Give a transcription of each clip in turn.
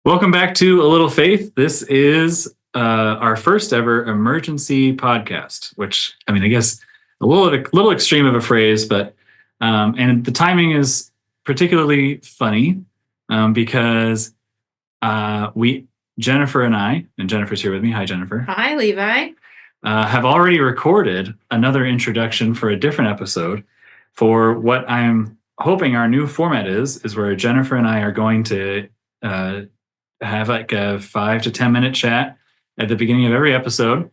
Welcome back to A Little Faith. This is our first ever emergency podcast, which I guess a little extreme of a phrase, but and the timing is particularly funny because Jennifer and I, and Jennifer's here with me. Hi, Jennifer. Hi, Levi. Have already recorded another introduction for a different episode for what I'm hoping our new format is where Jennifer and I are going to have like a 5 to 10 minute chat at the beginning of every episode.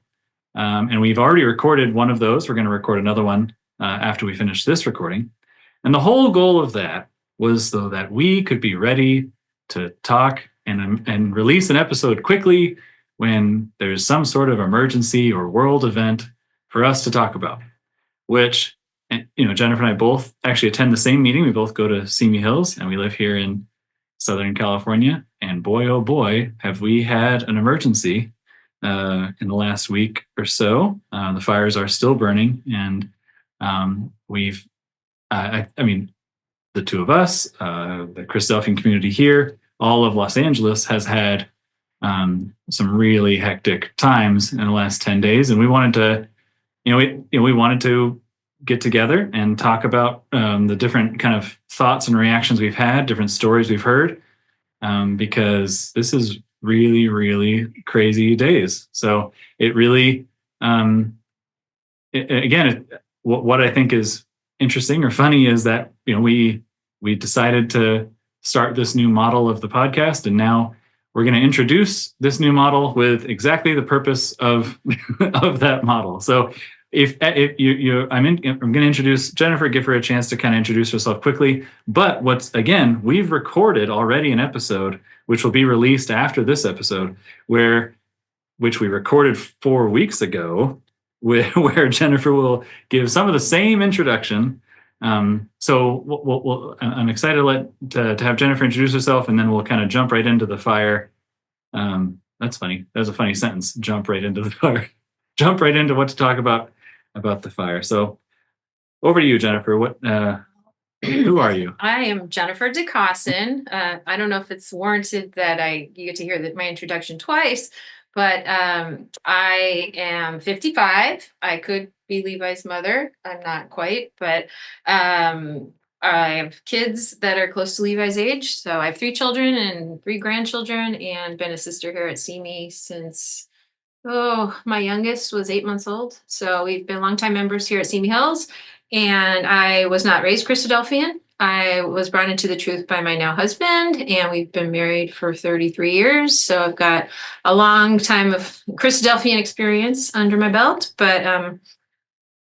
And we've already recorded one of those. We're going to record another one after we finish this recording. And the whole goal of that was so that we could be ready to talk and release an episode quickly when there's some sort of emergency or world event for us to talk about, which, Jennifer and I both actually attend the same meeting. We both go to Simi Hills and we live here in Southern California. And boy, oh boy, have we had an emergency in the last week or so. The fires are still burning, and the two of us, the Christadelphian community here, all of Los Angeles has had some really hectic times in the last 10 days. And we wanted to, we wanted to get together and talk about the different kind of thoughts and reactions we've had, different stories we've heard, because this is really, really crazy days. So it really, what I think is interesting or funny is that, we decided to start this new model of the podcast, and now we're going to introduce this new model with exactly the purpose of of that model. So I'm going to introduce Jennifer, give her a chance to kind of introduce herself quickly. But we've recorded already an episode, which will be released after this episode, which we recorded 4 weeks ago, where Jennifer will give some of the same introduction. So I'm excited to have Jennifer introduce herself, and then we'll kind of jump right into the fire. That's funny. That was a funny sentence. Jump right into the fire. Jump right into what to talk about the fire. So over to you, Jennifer. Who are you? I am Jennifer DeCossin. I don't know if it's warranted that you get to hear my introduction twice, but I am 55. I could be Levi's mother. I'm not quite, but I have kids that are close to Levi's age. So I have 3 children and 3 grandchildren, and been a sister here at Simi since my youngest was 8 months old. So we've been longtime members here at Simi Hills, and I was not raised Christadelphian. I was brought into the truth by my now husband, and we've been married for 33 years. So I've got a long time of Christadelphian experience under my belt, but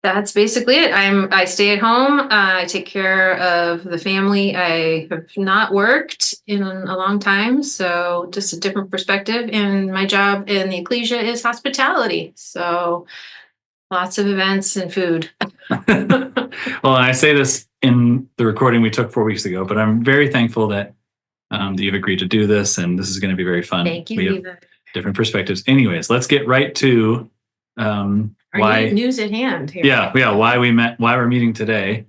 that's basically it. I stay at home. I take care of the family. I have not worked in a long time, so just a different perspective. And my job in the ecclesia is hospitality. So lots of events and food. Well, I say this in the recording we took 4 weeks ago, but I'm very thankful that you've agreed to do this, and this is going to be very fun. Thank you, we Levi. have different perspectives. Anyways, let's get right to why news at hand here. Yeah, why we're meeting today.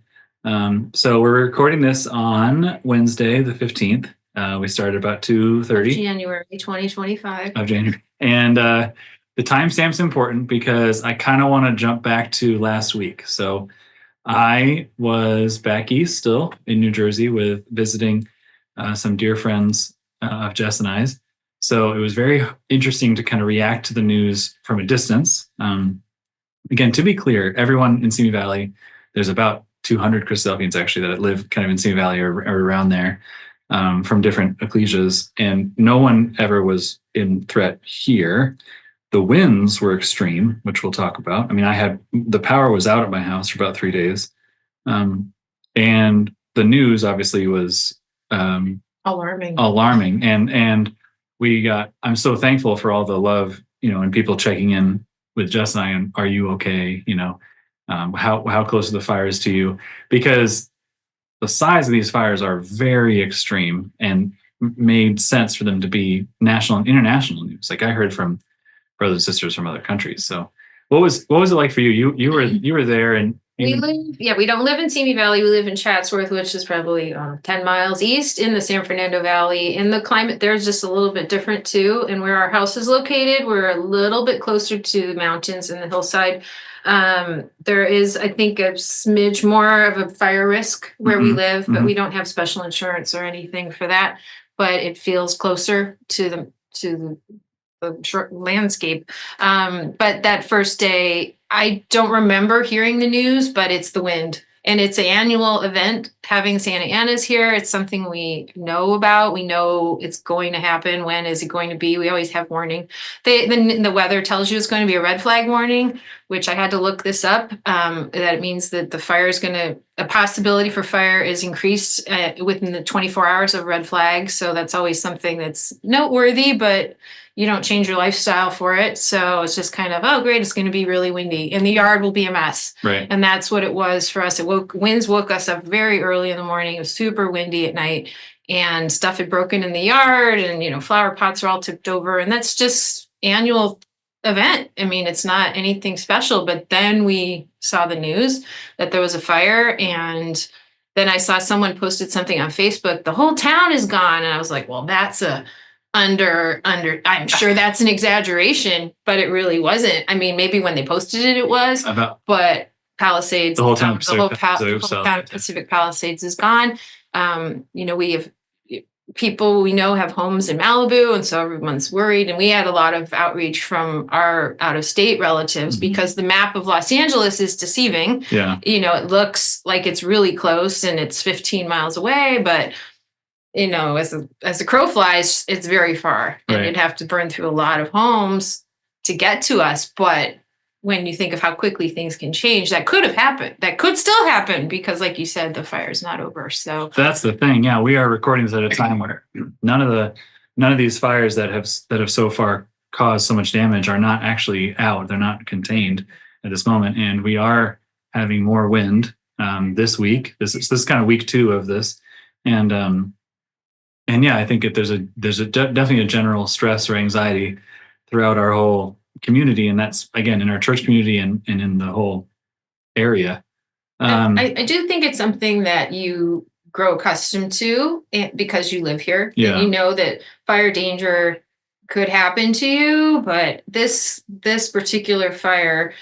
So we're recording this on Wednesday, the 15th. We started about 2:30 January 2025 of January, and the timestamp's important because I kind of want to jump back to last week. So I was back east still in New Jersey visiting some dear friends of Jess and I's. So it was very interesting to kind of react to the news from a distance. Again, to be clear, everyone in Simi Valley, there's about 200 Christadelphians actually that live kind of in Simi Valley or around there from different ecclesias, and no one ever was in threat here. The winds were extreme, which we'll talk about. The power was out at my house for about 3 days. And the news obviously was alarming. And I'm so thankful for all the love, and people checking in with Jess and I, and are you okay? How close are the fires to you? Because the size of these fires are very extreme and made sense for them to be national and international news. Like I heard from brothers and sisters from other countries. So what was it like for you? You were there, and We don't live in Simi Valley. We live in Chatsworth, which is probably 10 miles east in the San Fernando Valley. And the climate there's just a little bit different too. And where our house is located, we're a little bit closer to the mountains and the hillside. There is, I think, a smidge more of a fire risk where we live, but we don't have special insurance or anything for that. But it feels closer to the short landscape. But that first day, I don't remember hearing the news, but it's the wind. And it's an annual event having Santa Ana's here. It's something we know about. We know it's going to happen. When is it going to be? We always have warning. The weather tells you it's going to be a red flag warning, which I had to look this up. That it means that the fire is a possibility for fire is increased within the 24 hours of red flag. So that's always something that's noteworthy, but you don't change your lifestyle for it. So it's just kind of, oh, great, it's going to be really windy and the yard will be a mess. Right. And that's what it was for us. Winds woke us up very early in the morning. It was super windy at night and stuff had broken in the yard and, flower pots are all tipped over. And that's just annual event. I mean, it's not anything special, but then we saw the news that there was a fire, and then I saw someone posted something on Facebook, the whole town is gone. And I was like, well, that's I'm sure that's an exaggeration, but it really wasn't. I mean, maybe when they posted it, it was, but Palisades, the whole town, Pacific Palisades is gone. We have people we know have homes in Malibu, and so everyone's worried. And we had a lot of outreach from our out-of-state relatives because the map of Los Angeles is deceiving. Yeah. It looks like it's really close and it's 15 miles away, but as the crow flies, it's very far, and you'd have to burn through a lot of homes to get to us. But when you think of how quickly things can change, that could have happened. That could still happen because, like you said, the fire's not over. So that's the thing. Yeah, we are recording this at a time where none of these fires that have so far caused so much damage are not actually out. They're not contained at this moment, and we are having more wind this week. This is kind of week 2 of this, and yeah, I think there's definitely a general stress or anxiety throughout our whole community, and that's again in our church community and in the whole area. I do think it's something that you grow accustomed to because you live here. Yeah. And you know that fire danger could happen to you, but this particular fire,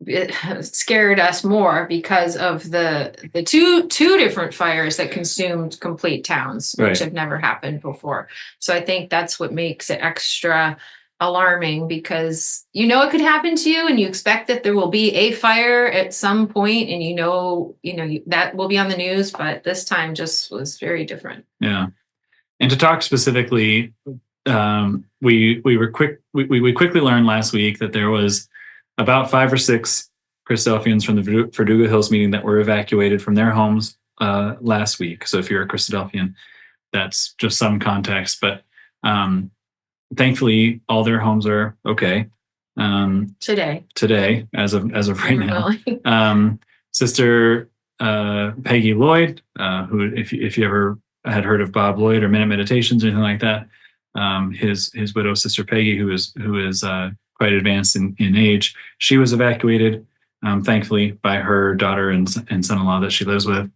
it scared us more because of the two different fires that consumed complete towns, which have never happened before. So I think that's what makes it extra alarming, because it could happen to you and you expect that there will be a fire at some point, and that will be on the news, but this time just was very different. Yeah. And to talk specifically, we quickly learned last week that there was about 5 or 6 Christadelphians from the Verdugo Hills meeting that were evacuated from their homes last week. So if you're a Christadelphian, that's just some context. But thankfully, all their homes are okay. Today, as of right now. Sister Peggy Lloyd, who, if you ever had heard of Bob Lloyd or Minute Meditations or anything like that, his widow, Sister Peggy, who is quite advanced in age, she was evacuated, thankfully, by her daughter and son-in-law that she lives with.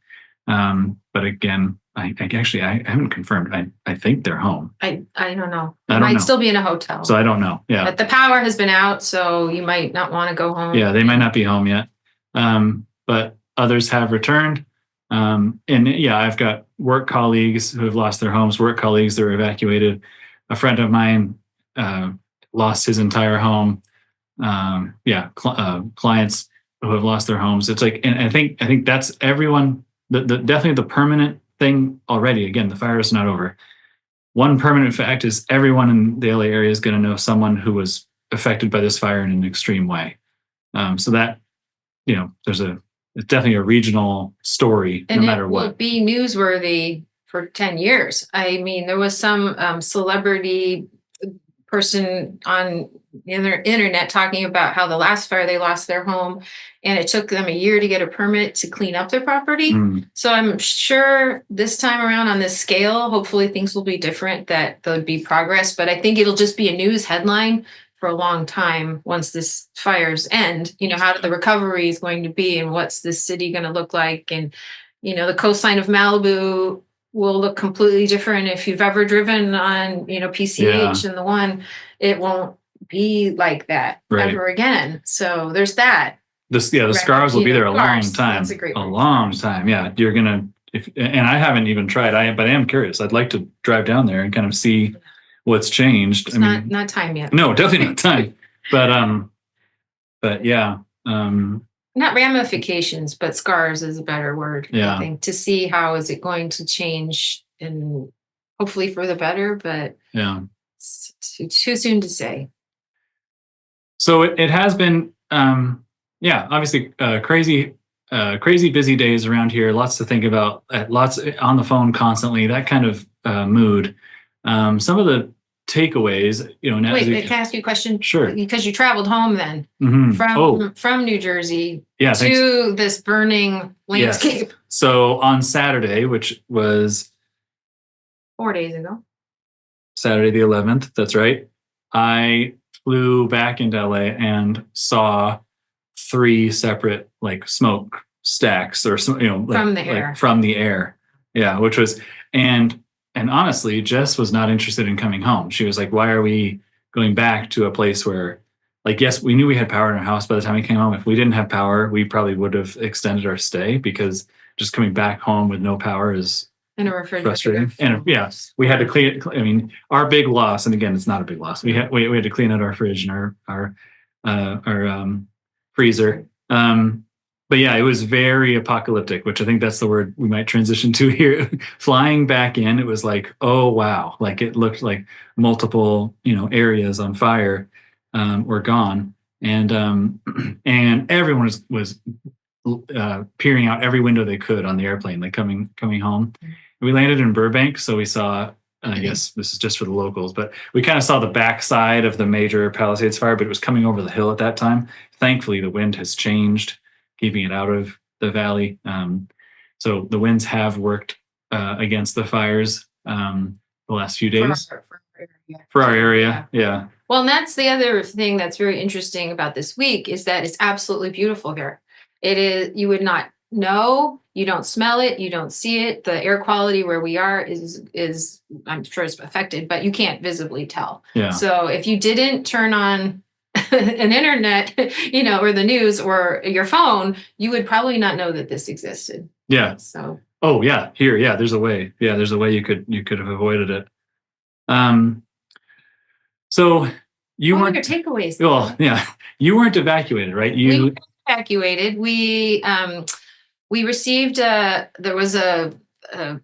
But again, I haven't confirmed. I think they're home. I don't know. They might still be in a hotel. So I don't know. Yeah. But the power has been out, so you might not want to go home. Yeah, they might not be home yet. But others have returned. And yeah, I've got work colleagues who have lost their homes, work colleagues that were evacuated. A friend of mine lost his entire home. Clients who have lost their homes. It's like, and I think that's everyone. The definitely the permanent thing already. Again, the fire is not over. One permanent fact is everyone in the LA area is going to know someone who was affected by this fire in an extreme way. So that it's definitely a regional story, and no matter what. It will be newsworthy for 10 years. I mean, there was some celebrity person on the internet talking about how the last fire they lost their home and it took them a year to get a permit to clean up their property. So I'm sure this time around on this scale, hopefully things will be different, that there'll be progress, but I think it'll just be a news headline for a long time once this fires end. How the recovery is going to be, and what's this city going to look like, and the coastline of Malibu will look completely different. If you've ever driven on PCH and the one, it won't be like that ever again. So there's that. The scars will be there a long time. That's a great word. long time. Yeah, you're gonna. And I haven't even tried. But I am curious. I'd like to drive down there and kind of see what's changed. It's not time yet. No, definitely not time. But yeah. Not ramifications, but scars is a better word. Yeah. I think, to see how is it going to change, and hopefully for the better. But yeah, it's too soon to say. So it has been. Obviously, crazy busy days around here. Lots to think about. Lots on the phone constantly. That kind of mood. Some of the takeaways, now. Wait, can I ask you a question? Sure. Because you traveled home then from New Jersey to this burning landscape. Yes. So on Saturday, which was 4 days ago, Saturday the 11th. That's right. I flew back into LA and saw 3 separate smoke stacks, or from the air. From the air. Yeah, which was and honestly, Jess was not interested in coming home. She was like, "Why are we going back to a place where, yes, we knew we had power in our house by the time we came home. If we didn't have power, we probably would have extended our stay, because just coming back home with no power is frustrating." And we had to clean it. I mean, our big loss, and again, it's not a big loss. We had to clean out our fridge and our freezer. But yeah, it was very apocalyptic, which I think that's the word we might transition to here. Flying back in, it was like, oh wow, it looked like multiple areas on fire were gone, and everyone was peering out every window they could on the airplane, coming home. We landed in Burbank, so we saw. I guess this is just for the locals, but we kind of saw the backside of the major Palisades fire, but it was coming over the hill at that time. Thankfully, the wind has changed, keeping it out of the valley. So the winds have worked against the fires the last few days. For our area, yeah. Well, and that's the other thing that's very interesting about this week, is that it's absolutely beautiful here. It is. You would not know. You don't smell it. You don't see it. The air quality where we are is I'm sure it's affected, but you can't visibly tell. Yeah. So if you didn't turn on an internet, or the news or your phone, you would probably not know that this existed. Yeah. So. Oh yeah, here, yeah. There's a way. Yeah, there's a way you could have avoided it. So you weren't. Your takeaways. Well, yeah, you weren't evacuated, right? We were evacuated. We received. There was a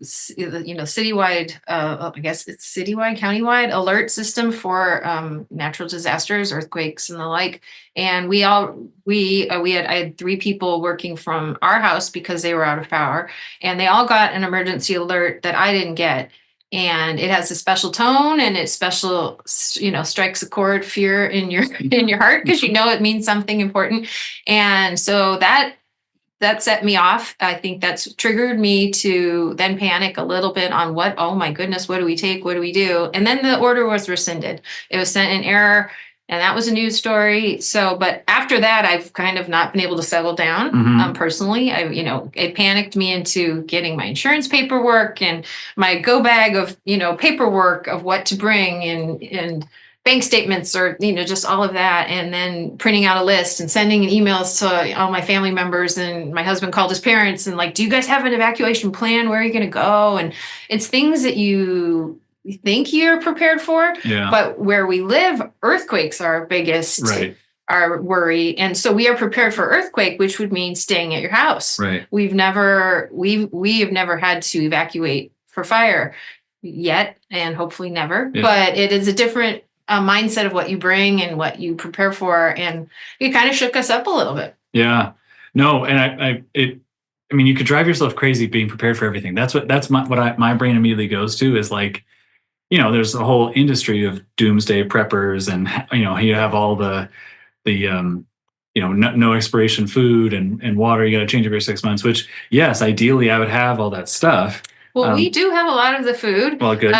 citywide, I guess it's citywide, countywide alert system for natural disasters, earthquakes, and the like. And I had 3 people working from our house because they were out of power, and they all got an emergency alert that I didn't get. And it has a special tone, and it special, strikes a chord, fear in your heart, because it means something important. And so that set me off. I think that's triggered me to then panic a little bit on oh my goodness, what do we take? What do we do? And then the order was rescinded. It was sent in error, and that was a news story. So, but after that, I've kind of not been able to settle down personally. It panicked me into getting my insurance paperwork and my go bag of, paperwork of what to bring, and bank statements, or just all of that, and then printing out a list and sending emails to all my family members. And my husband called his parents and do you guys have an evacuation plan? Where are you going to go? And it's things that you think you're prepared for, but where we live, earthquakes are our biggest our worry. And so we are prepared for earthquake, which would mean staying at your house. Right. We have never had to evacuate for fire yet, and hopefully never. But it is a different mindset of what you bring and what you prepare for, and it kind of shook us up a little bit. Yeah, no, and I mean, you could drive yourself crazy being prepared for everything. That's my brain immediately goes to is there's a whole industry of doomsday preppers, and you have all the no expiration food and water you got to change every 6 months. Which yes, ideally I would have all that stuff. Well, we do have a lot of the food. Well, good.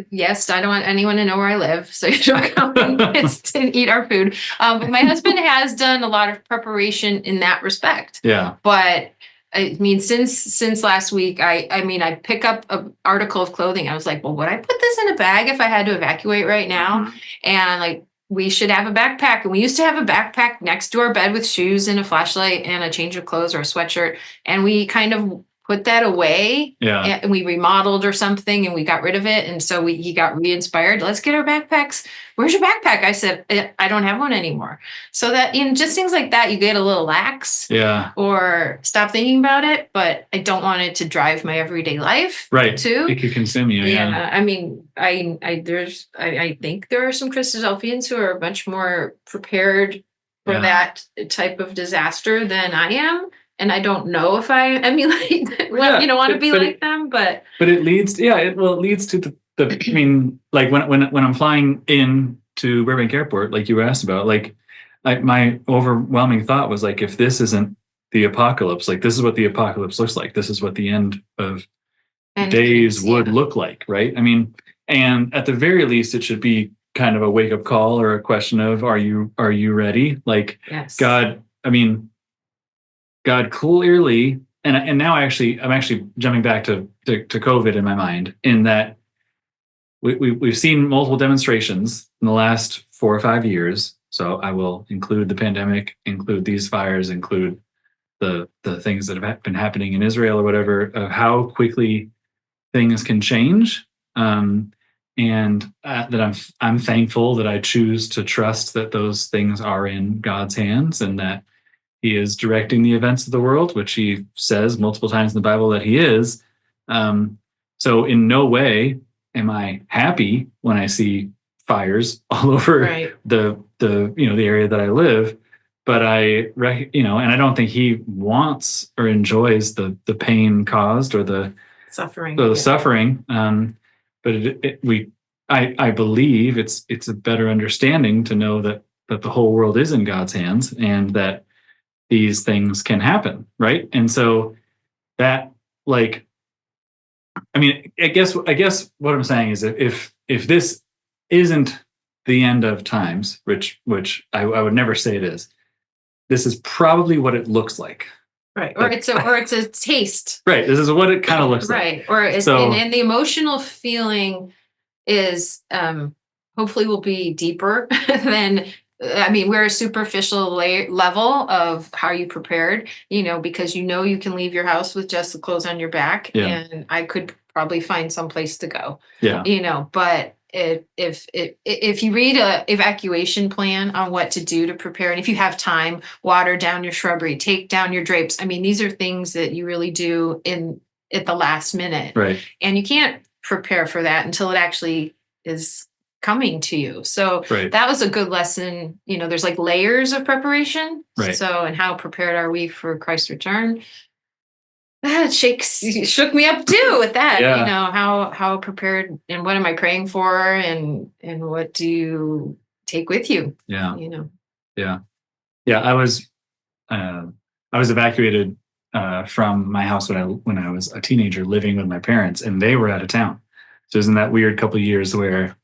Yes, I don't want anyone to know where I live, so you don't come and eat our food. But my husband has done a lot of preparation in that respect. Yeah. But I mean, since last week, I mean, I pick up an article of clothing. I was like, well, would I put this in a bag if I had to evacuate right now? And like, we should have a backpack. And we used to have a backpack next to our bed with shoes and a flashlight and a change of clothes or a sweatshirt. And we kind of put that away. Yeah. And we remodeled or something and we got rid of it. And so he got re-inspired. Let's get our backpacks. Where's your backpack? I said, I don't have one anymore. So that, just things like that, you get a little lax. Yeah. Or stop thinking about it, but I don't want it to drive my everyday life. Right. Too. It could consume you. Yeah. I mean, I think there are some Christadelphians who are much more prepared for that type of disaster than I am. And I don't know if I emulate, want to be like them, but it leads, it leads to the I mean, like when I'm flying in to Burbank Airport, like you asked about, like my overwhelming thought was like, if this isn't the apocalypse, like this is what the apocalypse looks like. This is what the end of days would look like, right? I mean, and at the very least, it should be kind of a wake up call or a question of, are you ready? Like, yes. God clearly, and now I'm actually jumping back to COVID in my mind, in that we've seen multiple demonstrations in the last 4 or 5 years. So I will include the pandemic, include these fires, include the things that have been happening in Israel or whatever, of how quickly things can change. And that I'm thankful that I choose to trust that those things are in God's hands and that He is directing the events of the world, which He says multiple times in the Bible that He is. So in no way am I happy when I see fires all over the area that I live, but and I don't think He wants or enjoys the pain caused or the suffering. But I believe it's a better understanding to know that the whole world is in God's hands and that these things can happen, right? And so that, like, I mean, I guess what I'm saying is that if this isn't the end of times, which I would never say it is, this is probably what it looks like. Right. Or it's a taste. Right. This is what it kind of looks like. Right. Or and the emotional feeling is hopefully will be deeper than, I mean, we're a superficial level of how you prepared, because you can leave your house with just the clothes on your back, and I could probably find some place to go. Yeah. But if you read a evacuation plan on what to do to prepare, and if you have time, water down your shrubbery, take down your drapes. I mean, these are things that you really do at the last minute, right? And you can't prepare for that until it actually is coming to you. So that was a good lesson. There's like layers of preparation. Right. So, and how prepared are we for Christ's return? That shook me up too with that. Yeah. How prepared, and what am I praying for, and what do you take with you? Yeah. Yeah. I was evacuated from my house when I was a teenager, living with my parents, and they were out of town. So isn't that weird couple of years where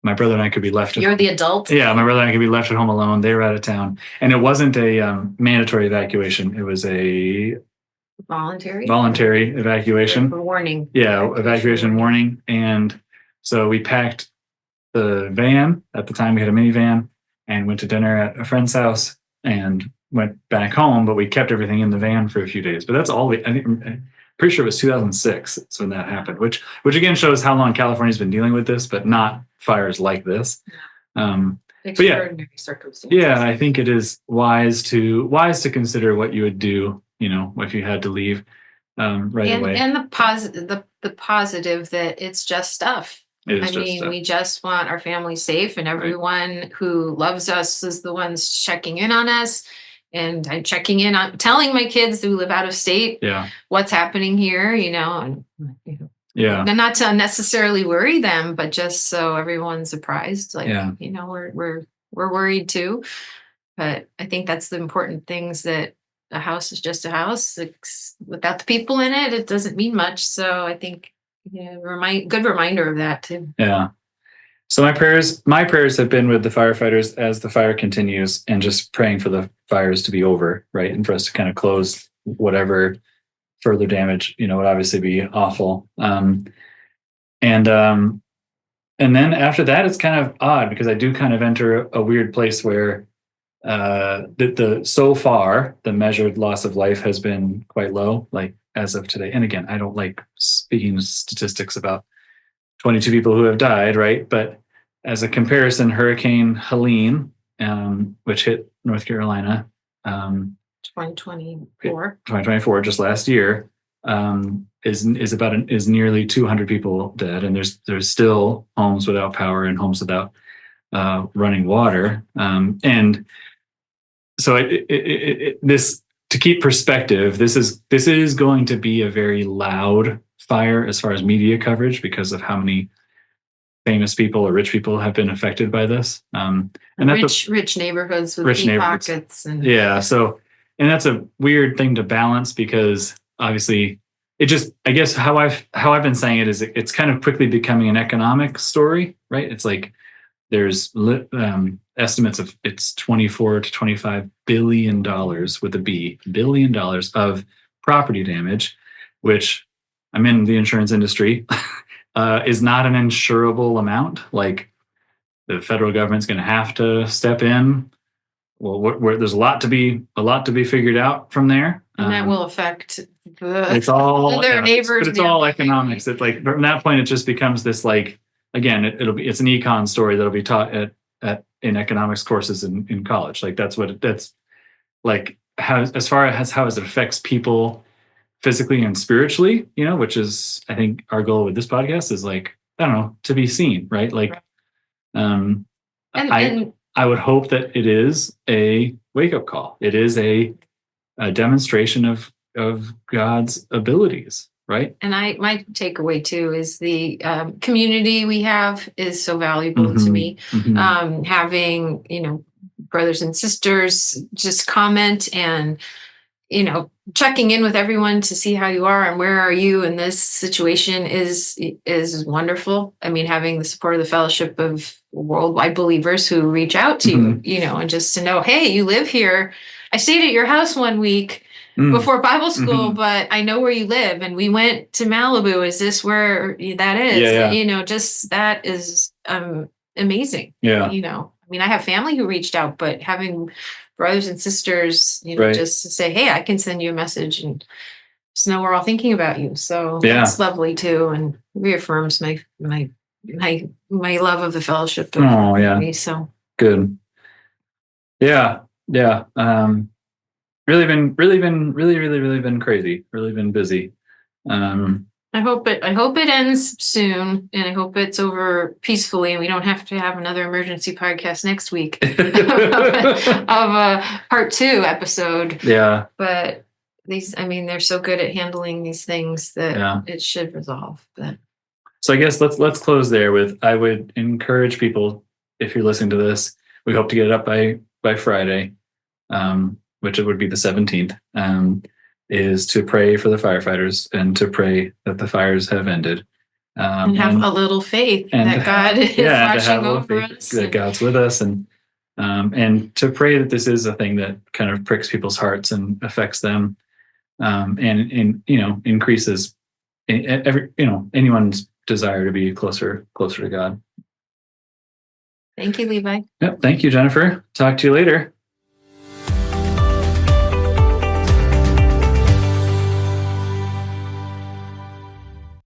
my brother and I could be left. You're the adult. Yeah, my brother and I could be left at home alone. They were out of town, and it wasn't a mandatory evacuation. It was a voluntary evacuation. Warning. Yeah, evacuation warning. And so we packed the van. At the time, we had a minivan, and went to dinner at a friend's house and went back home. But we kept everything in the van for a few days. But that's all I'm pretty sure it was 2006. That's when that happened. Which again shows how long California's been dealing with this, but not fires like this. Extraordinary circumstances. Yeah, I think it is wise to consider what you would do, if you had to leave away. And the positive that it's just stuff. We just want our family safe, and everyone who loves us is the ones checking in on us. And I'm checking in on telling my kids who live out of state what's happening here, and not to unnecessarily worry them, but just so everyone's apprised, we're worried too. But I think that's the important things, that a house is just a house. Without the people in it, it doesn't mean much. So I think, good reminder of that too. Yeah. So my prayers have been with the firefighters as the fire continues, and just praying for the fires to be over, right, and for us to kind of close whatever further damage, would obviously be awful. And then after that, it's kind of odd because I do kind of enter a weird place where the so far the measured loss of life has been quite low, like as of today. And again, I don't like speaking statistics about 22 people who have died, right? But as a comparison, Hurricane Helene, which hit North Carolina, 2024, just last year, is nearly 200 people dead, and there's still homes without power and homes without running water, and so this, to keep perspective, this is going to be a very loud fire as far as media coverage because of how many famous people or rich people have been affected by this. And rich neighborhoods with rich deep neighborhoods. pockets. And Yeah. So, and that's a weird thing to balance because obviously I guess how I've been saying it is it's kind of quickly becoming an economic story, right? It's like there's estimates of it's 24 to 25 billion dollars with a B, billion dollars of property damage, which I'm in the insurance industry, is not an insurable amount. Like the federal government's going to have to step in. Well, there's a lot to be figured out from there, and that will affect it's all their neighbors. But it's all economics. It's like from that point, it just becomes this like, again, it's an econ story that'll be taught in economics courses in college. Like that's like as far as how it affects people physically and spiritually, which is, I think, our goal with this podcast is like, I don't know, to be seen, right? Like, I would hope that it is a wake up call. It is a demonstration of God's abilities, right? And my takeaway too is the community we have is so valuable to me. Having, brothers and sisters just comment and, checking in with everyone to see how you are and where are you in this situation is wonderful. I mean, having the support of the fellowship of worldwide believers who reach out to you, and just to know, hey, you live here. I stayed at your house one week before Bible school, but I know where you live, and we went to Malibu. Is this where that is? Yeah. Just that is amazing. Yeah. I mean, I have family who reached out, but having brothers and sisters, right. just to say, hey, I can send you a message and just know we're all thinking about you. So that's lovely too, and reaffirms my love of the fellowship. Oh yeah. Me, so good. Yeah. Really been crazy. Really been busy. I hope it ends soon, and I hope it's over peacefully, and we don't have to have another emergency podcast next week of a part 2 episode. Yeah. But they're so good at handling these things that it should resolve. But so I guess let's close there with, I would encourage people, if you're listening to this, we hope to get it up by Friday, which it would be the 17th. Is to pray for the firefighters and to pray that the fires have ended. And have a little faith that God is watching over us. That God's with us, and to pray that this is a thing that kind of pricks people's hearts and affects them, and increases anyone's desire to be closer to God. Thank you, Levi. Yep. Thank you, Jennifer. Talk to you later.